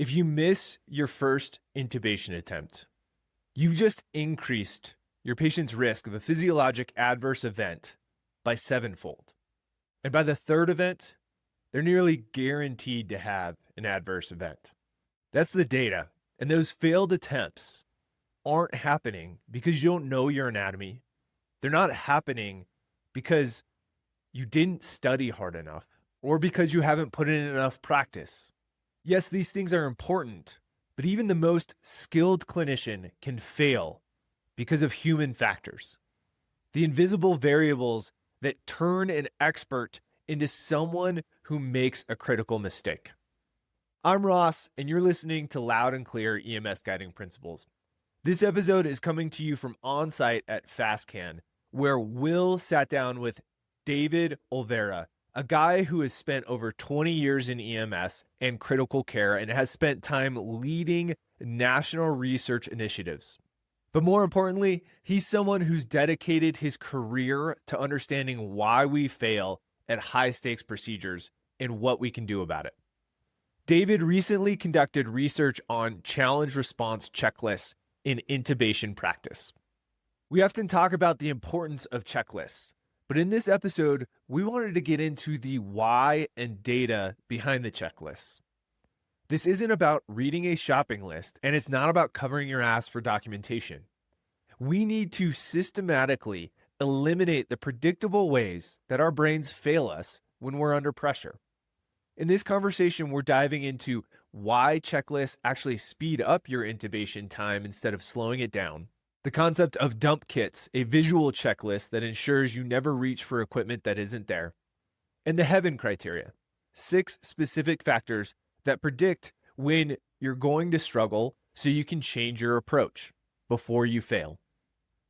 If you miss your first intubation attempt, you just increased your patient's risk of a physiologic adverse event by sevenfold. And by the third event, they're nearly guaranteed to have an adverse event. That's the data. And those failed attempts aren't happening because you don't know your anatomy. They're not happening because you didn't study hard enough or because you haven't put in enough practice. Yes, these things are important, but even the most skilled clinician can fail because of human factors. The invisible variables that turn an expert into someone who makes a critical mistake. I'm Ross, and you're listening to Loud and Clear EMS Guiding Principles. This episode is coming to you from on-site at FastCan, where Will sat down with David Olvera, a guy who has spent over 20 years in EMS and critical care and has spent time leading national research initiatives. But more importantly, he's someone who's dedicated his career to understanding why we fail at high-stakes procedures and what we can do about it. David recently conducted research on challenge response checklists in intubation practice. We often talk about the importance of checklists, but in this episode, we wanted to get into the why and data behind the checklists. This isn't about reading a shopping list, and it's not about covering your ass for documentation. We need to systematically eliminate the predictable ways that our brains fail us when we're under pressure. In this conversation, we're diving into why checklists actually speed up your intubation time instead of slowing it down, the concept of dump kits, a visual checklist that ensures you never reach for equipment that isn't there, and the Heaven criteria, 6 specific factors that predict when you're going to struggle so you can change your approach before you fail.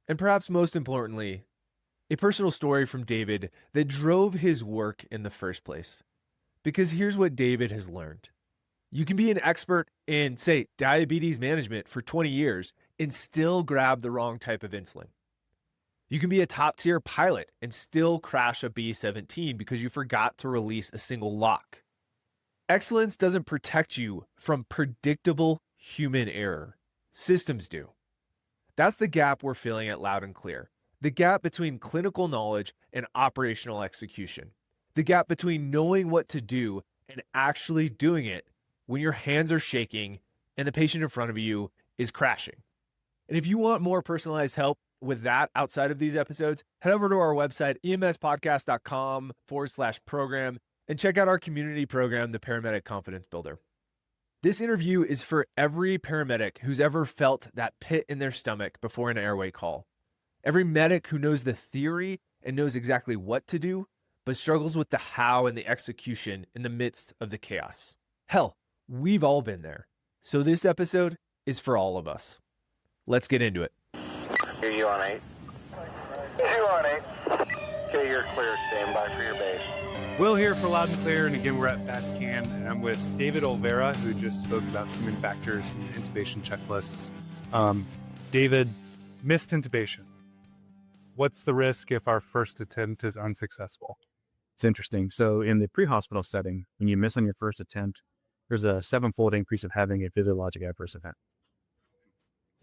And perhaps most importantly, a personal story from David that drove his work in the first place. Because here's what David has learned. You can be an expert in, say, diabetes management for 20 years and still grab the wrong type of insulin. You can be a top-tier pilot and still crash a B-17 because you forgot to release a single lock. Excellence doesn't protect you from predictable human error. Systems do. That's the gap we're feeling at Loud and Clear. The gap between clinical knowledge and operational execution. The gap between knowing what to do and actually doing it when your hands are shaking and the patient in front of you is crashing. And if you want more personalized help with that outside of these episodes, head over to our website, emspodcast.com/program, and check out our community program, the Paramedic Confidence Builder. This interview is for every paramedic who's ever felt that pit in their stomach before an airway call. Every medic who knows the theory and knows exactly what to do, but struggles with the how and the execution in the midst of the chaos. Hell, we've all been there. So this episode is for all of us. Let's get into it. Here you on 8. You on 8. Okay, you're clear. Stand by for your base. Will here for Loud and Clear, and again, we're at FastCan, and I'm with David Olvera, who just spoke about human factors and intubation checklists. David, missed intubation. What's the risk if our first attempt is unsuccessful? It's interesting. So in the pre-hospital setting, when you miss on your first attempt, there's a 7-fold increase of having a physiologic adverse event.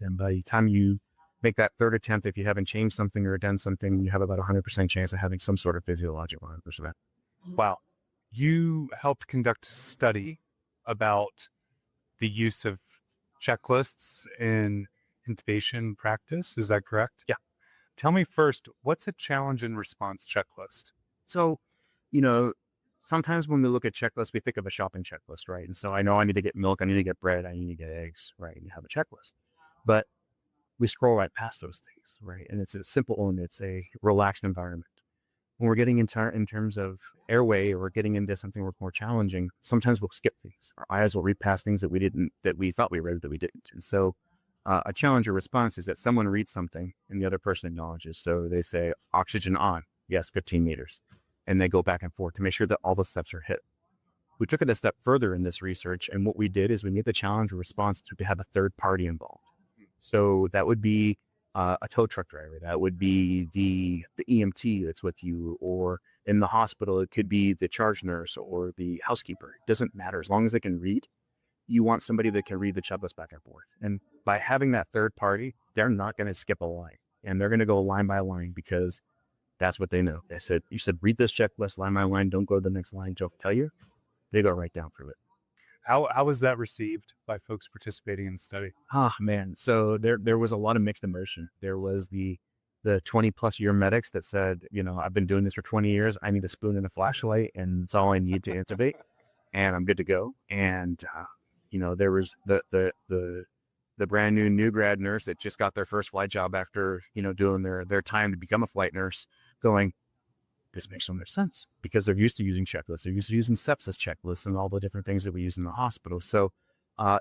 And by the time you make that third attempt, if you haven't changed something or done something, you have about 100% chance of having some sort of physiological adverse event. Wow. You helped conduct a study about the use of checklists in intubation practice. Is that correct? Yeah. Tell me first, what's a challenge and response checklist? So, sometimes when we look at checklists, we think of a shopping checklist, right? And so I know I need to get milk, I need to get bread, I need to get eggs, right? And you have a checklist. But we scroll right past those things, right? And it's a simple and it's a relaxed environment. When we're getting into in terms of airway or we're getting into something more challenging, sometimes we'll skip things. Our eyes will read past things that we thought we read that we didn't. And so a challenge or response is that someone reads something and the other person acknowledges. So they say oxygen on, yes, 15 meters. And they go back and forth to make sure that all the steps are hit. We took it a step further in this research. And what we did is we made the challenge or response to have a third party involved. So that would be a tow truck driver. That would be the EMT that's with you, or in the hospital, it could be the charge nurse or the housekeeper. It doesn't matter as long as they can read you want somebody that can read the checklist back and forth. And by having that third party, they're not going to skip a line, and they're going to go line by line because that's what they know. They said, you said, read this checklist line by line. Don't go to the next line. Don't tell you. They go right down through it. How was that received by folks participating in the study? Oh man. So there was a lot of mixed emotion. There was the 20+ year medics that said, I've been doing this for 20 years. I need a spoon and a flashlight, and it's all I need to intubate, and I'm good to go. And there was the brand new grad nurse that just got their first flight job after doing their time to become a flight nurse, going, this makes so much sense, because they're used to using checklists. They're used to using sepsis checklists and all the different things that we use in the hospital. So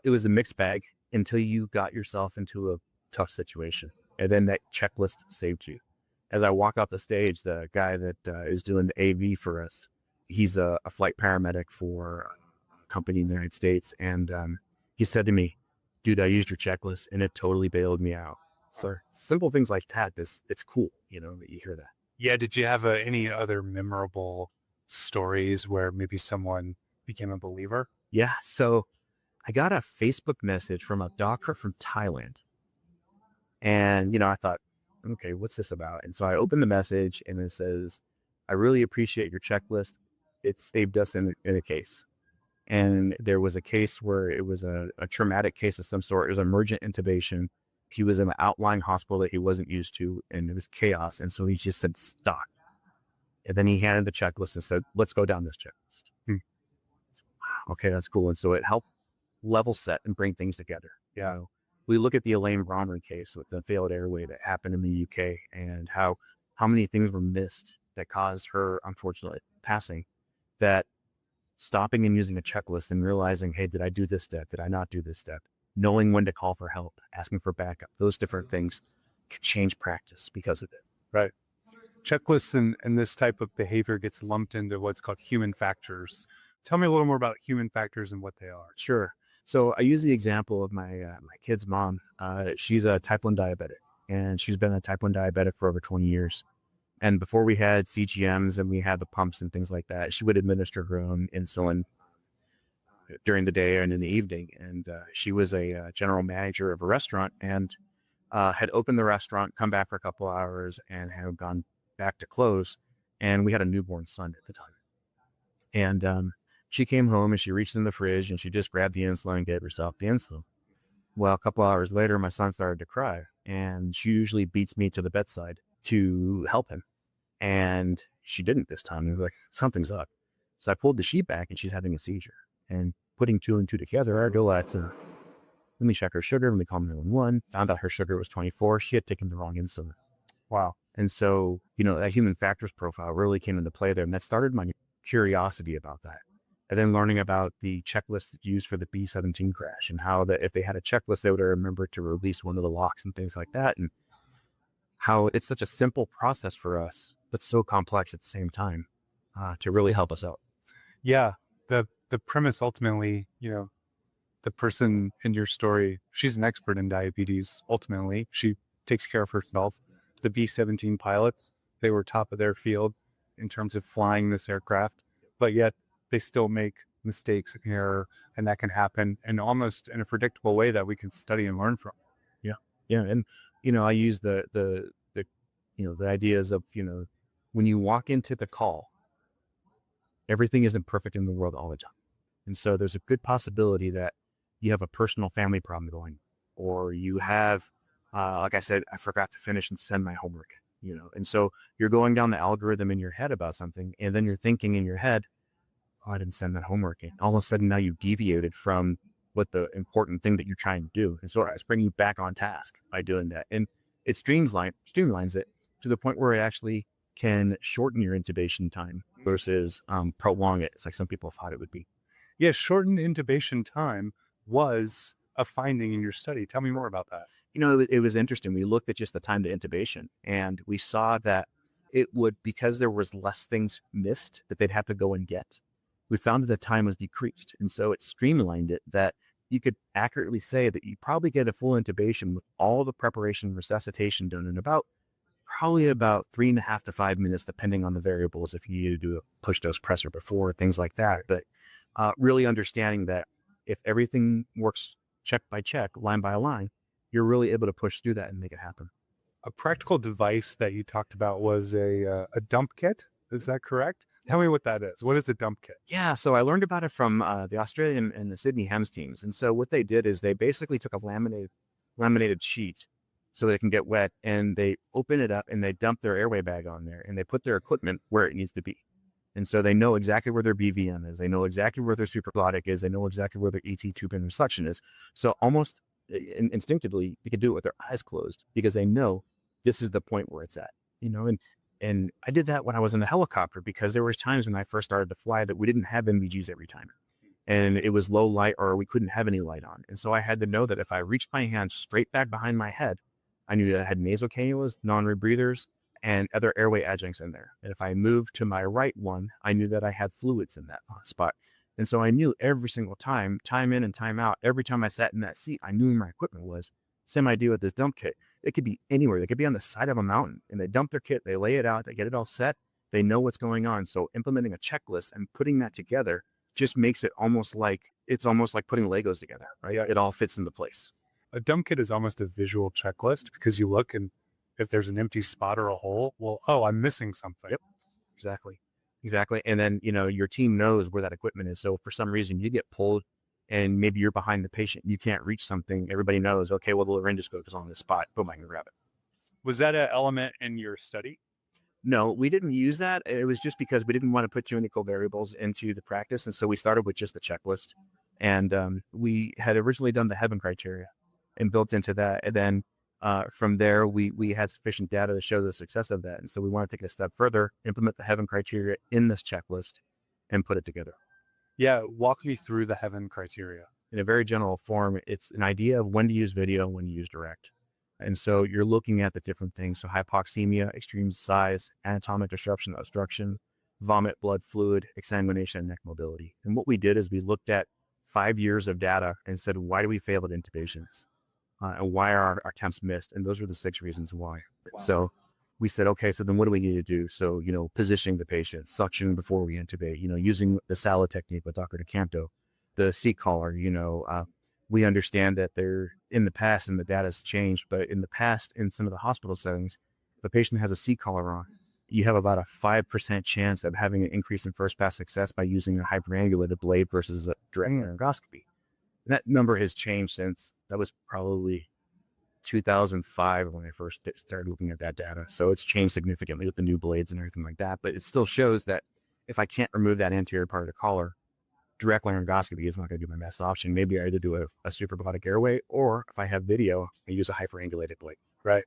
it was a mixed bag until you got yourself into a tough situation. And then that checklist saved you. As I walk off the stage, the guy that is doing the AV for us, he's a flight paramedic for a company in the United States. And he said to me, dude, I used your checklist and it totally bailed me out. So simple things like that, it's cool, that you hear that. Yeah. Did you have any other memorable stories where maybe someone became a believer? Yeah. So I got a Facebook message from a doctor from Thailand. And, I thought, okay, what's this about? And so I opened the message and it says, I really appreciate your checklist. It saved us in a case. And there was a case where it was a traumatic case of some sort. It was emergent intubation. He was in an outlying hospital that he wasn't used to, and it was chaos. And so he just said, stop. And then he handed the checklist and said, let's go down this checklist. Okay, that's cool. And so it helped level set and bring things together. Yeah. We look at the Elaine Bronner case with the failed airway that happened in the UK, and how many things were missed that caused her, unfortunately, passing, that stopping and using a checklist and realizing, hey, did I do this step? Did I not do this step? Knowing when to call for help, asking for backup, those different things can change practice because of it. Right. Checklists and this type of behavior gets lumped into what's called human factors. Tell me a little more about human factors and what they are. Sure. So I use the example of my kid's mom. She's a type 1 diabetic, and she's been a type 1 diabetic for over 20 years. And before we had CGMs and we had the pumps and things like that, she would administer her own insulin during the day and in the evening. And she was a general manager of a restaurant, and had opened the restaurant, come back for a couple hours, and had gone back to close. And we had a newborn son at the time. And she came home and she reached in the fridge and she just grabbed the insulin and gave herself the insulin. Well, a couple hours later, my son started to cry, and she usually beats me to the bedside to help him. And she didn't this time. It was like, something's up. So I pulled the sheet back and she's having a seizure. And putting 2 and 2 together, I go, let me check her sugar. Let me call 911. Found out her sugar was 24. She had taken the wrong insulin. Wow. And so, that human factors profile really came into play there. And that started my curiosity about that. And then learning about the checklist that's used for the B-17 crash, and how that if they had a checklist, they would remember to release one of the locks and things like that. And how it's such a simple process for us, but so complex at the same time, to really help us out. Yeah. The premise ultimately, the person in your story, she's an expert in diabetes. Ultimately, she takes care of herself. The B-17 pilots, they were top of their field in terms of flying this aircraft, but yet they still make mistakes and error, and that can happen, and almost in a predictable way that we can study and learn from. Yeah. And, I use the ideas of, when you walk into the call, everything isn't perfect in the world all the time. And so there's a good possibility that you have a personal family problem going, or you have, like I said, I forgot to finish and send my homework, and so you're going down the algorithm in your head about something, and then you're thinking in your head, oh, I didn't send that homework in. All of a sudden now you've deviated from what the important thing that you're trying to do. And so it's bringing you back on task by doing that. And it streamlines it to the point where it actually can shorten your intubation time versus prolong it. It's like some people thought it would be. Yeah, shortened intubation time was a finding in your study. Tell me more about that. It was interesting. We looked at just the time to intubation, and we saw that it would, because there was less things missed that they'd have to go and get, we found that the time was decreased. And so it streamlined it that you could accurately say that you probably get a full intubation with all the preparation and resuscitation done in probably about 3.5 to 5 minutes, depending on the variables, if you need to do a push dose pressor before, things like that. But really understanding that if everything works check by check, line by line, you're really able to push through that and make it happen. A practical device that you talked about was a dump kit. Is that correct? Tell me what that is. What is a dump kit? Yeah, so I learned about it from the Australian and the Sydney Hems teams. And so what they did is they basically took a laminated sheet so that it can get wet, and they open it up and they dump their airway bag on there, and they put their equipment where it needs to be. And so they know exactly where their BVM is. They know exactly where their supraglottic is. They know exactly where their ET tube and suction is. So almost instinctively, they can do it with their eyes closed because they know this is the point where it's at, and I did that when I was in the helicopter, because there was times when I first started to fly that we didn't have MVGs every time, and it was low light or we couldn't have any light on. And so I had to know that if I reached my hand straight back behind my head, I knew that I had nasal cannulas, non-rebreathers, and other airway adjuncts in there. And if I moved to my right one, I knew that I had fluids in that spot. And so I knew every single time in and time out, every time I sat in that seat, I knew where my equipment was. Same idea with this dump kit. It could be anywhere. They could be on the side of a mountain, and they dump their kit, they lay it out, they get it all set, they know what's going on. So implementing a checklist and putting that together just makes it almost like putting Legos together, right? Yeah. It all fits into place. A dump kit is almost a visual checklist, because you look, and if there's an empty spot or a hole, well, oh, I'm missing something. Yep, exactly. And then, your team knows where that equipment is. So if for some reason you get pulled and maybe you're behind the patient, you can't reach something, everybody knows, okay, well, the laryngoscope is on this spot. Boom, I can grab it. Was that an element in your study? No, we didn't use that. It was just because we didn't want to put too many covariables into the practice. And so we started with just the checklist. And we had originally done the Heaven criteria and built into that. And then from there, we had sufficient data to show the success of that. And so we want to take it a step further, implement the Heaven criteria in this checklist, and put it together. Yeah, walk me through the Heaven criteria. In a very general form, it's an idea of when to use video, when to use direct. And so you're looking at the different things. So hypoxemia, extreme size, anatomic disruption, obstruction, vomit, blood fluid, exsanguination, and neck mobility. And what we did is we looked at 5 years of data and said, why do we fail at intubations? And why are our attempts missed? And those are the 6 reasons why. Wow. So we said, okay, so then what do we need to do? So, positioning the patient, suction before we intubate, using the salad technique with Dr. DeCanto, the seat collar, we understand that they're in the past, and the data's changed, but in the past, in some of the hospital settings, if a patient has a seat collar on, you have about a 5% chance of having an increase in first pass success by using a hyperangulated blade versus a direct laryngoscopy. And that number has changed since, that was probably 2005 when I first started looking at that data. So it's changed significantly with the new blades and everything like that. But it still shows that if I can't remove that anterior part of the collar, direct laryngoscopy is not going to be my best option. Maybe I either do a supraglottic airway, or if I have video, I use a hyperangulated blade. Right.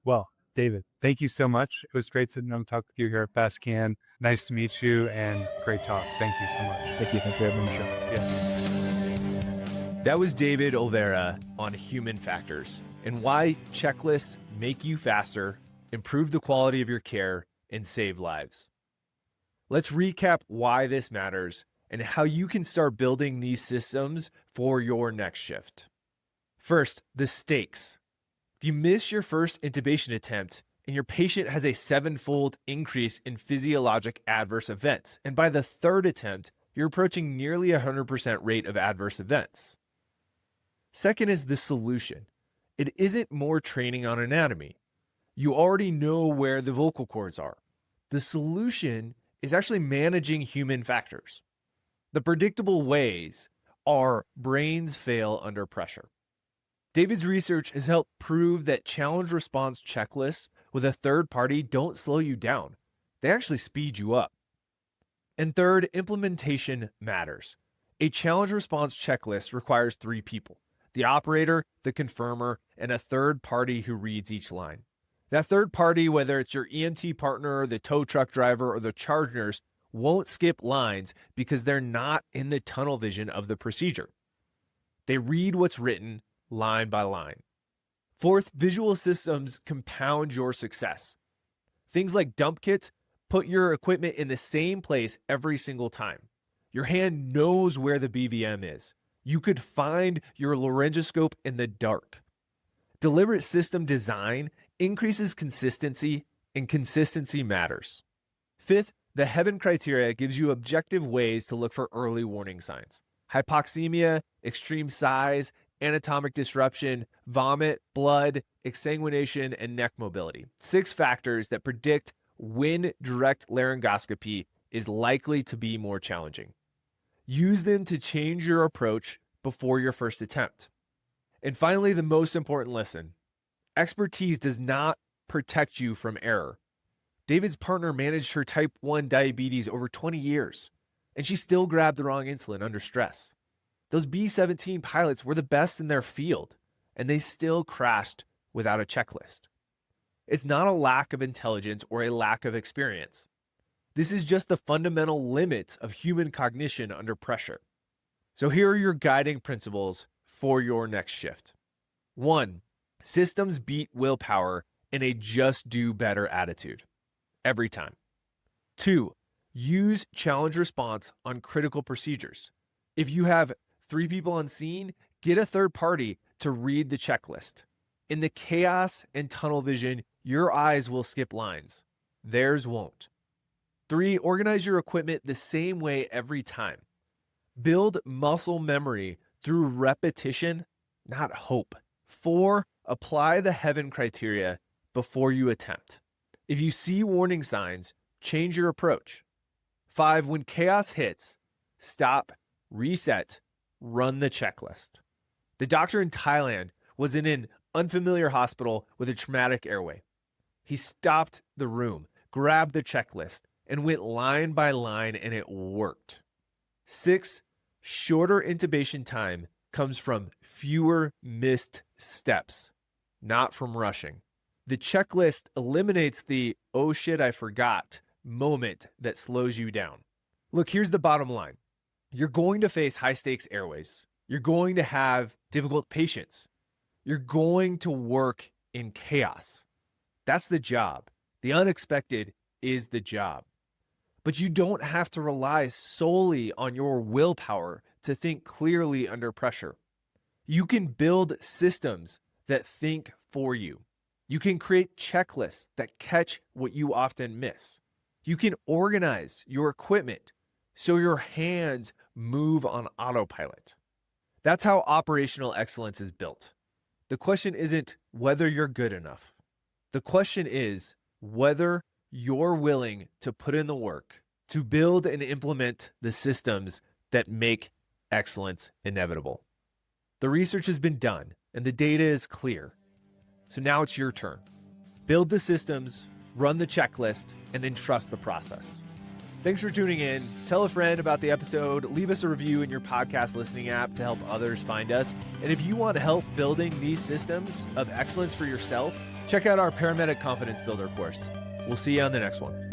Well, David, thank you so much. It was great sitting down and talk with you here at FastCan. Nice to meet you, and great talk. Thank you so much. Thank you. Thanks for having me on the show. Yeah. That was David Olvera on human factors and why checklists make you faster, improve the quality of your care, and save lives. Let's recap why this matters and how you can start building these systems for your next shift. First, the stakes. If you miss your first intubation attempt and your patient has a 7-fold increase in physiologic adverse events, and by the 3rd attempt, you're approaching nearly 100% rate of adverse events. Second is the solution. It isn't more training on anatomy. You already know where the vocal cords are. The solution is actually managing human factors. The predictable ways are brains fail under pressure. David's research has helped prove that challenge response checklists with a third party don't slow you down. They actually speed you up. And third, implementation matters. A challenge response checklist requires 3 people: the operator, the confirmer, and a third party who reads each line. That third party, whether it's your EMT partner, the tow truck driver, or the charge nurse, won't skip lines because they're not in the tunnel vision of the procedure. They read what's written line by line. Fourth, visual systems compound your success. Things like dump kits put your equipment in the same place every single time. Your hand knows where the BVM is. You could find your laryngoscope in the dark. Deliberate system design increases consistency, and consistency matters. Fifth, the Heaven criteria gives you objective ways to look for early warning signs. hypoxemia, extreme size, anatomic disruption, vomit, blood, exsanguination, and neck mobility. 6 factors that predict when direct laryngoscopy is likely to be more challenging. Use them to change your approach before your first attempt. And finally, the most important lesson: expertise does not protect you from error. David's partner managed her type 1 diabetes over 20 years, and she still grabbed the wrong insulin under stress. Those B-17 pilots were the best in their field, and they still crashed without a checklist. It's not a lack of intelligence or a lack of experience. This is just the fundamental limits of human cognition under pressure. So here are your guiding principles for your next shift. 1, systems beat willpower in a just do better attitude. Every time. 2, use challenge response on critical procedures. If you have 3 people on scene, get a third party to read the checklist. In the chaos and tunnel vision, your eyes will skip lines. Theirs won't. 3, organize your equipment the same way every time. Build muscle memory through repetition, not hope. 4, apply the heaven criteria before you attempt. If you see warning signs, change your approach. 5, when chaos hits, stop, reset, run the checklist. The doctor in Thailand was in an unfamiliar hospital with a traumatic airway. He stopped the room, grabbed the checklist, and went line by line, and it worked. 6, shorter intubation time comes from fewer missed steps, not from rushing. The checklist eliminates the "oh shit, I forgot" moment that slows you down. Look, here's the bottom line. You're going to face high stakes airways. You're going to have difficult patients. You're going to work in chaos. That's the job. The unexpected is the job. But you don't have to rely solely on your willpower to think clearly under pressure. You can build systems that think for you. You can create checklists that catch what you often miss. You can organize your equipment so your hands move on autopilot. That's how operational excellence is built. The question isn't whether you're good enough. The question is whether you're willing to put in the work to build and implement the systems that make excellence inevitable. The research has been done and the data is clear. So now it's your turn. Build the systems, run the checklist, and then trust the process. Thanks for tuning in. Tell a friend about the episode. Leave us a review in your podcast listening app to help others find us. And if you want help building these systems of excellence for yourself, check out our Paramedic Confidence Builder course. We'll see you on the next one.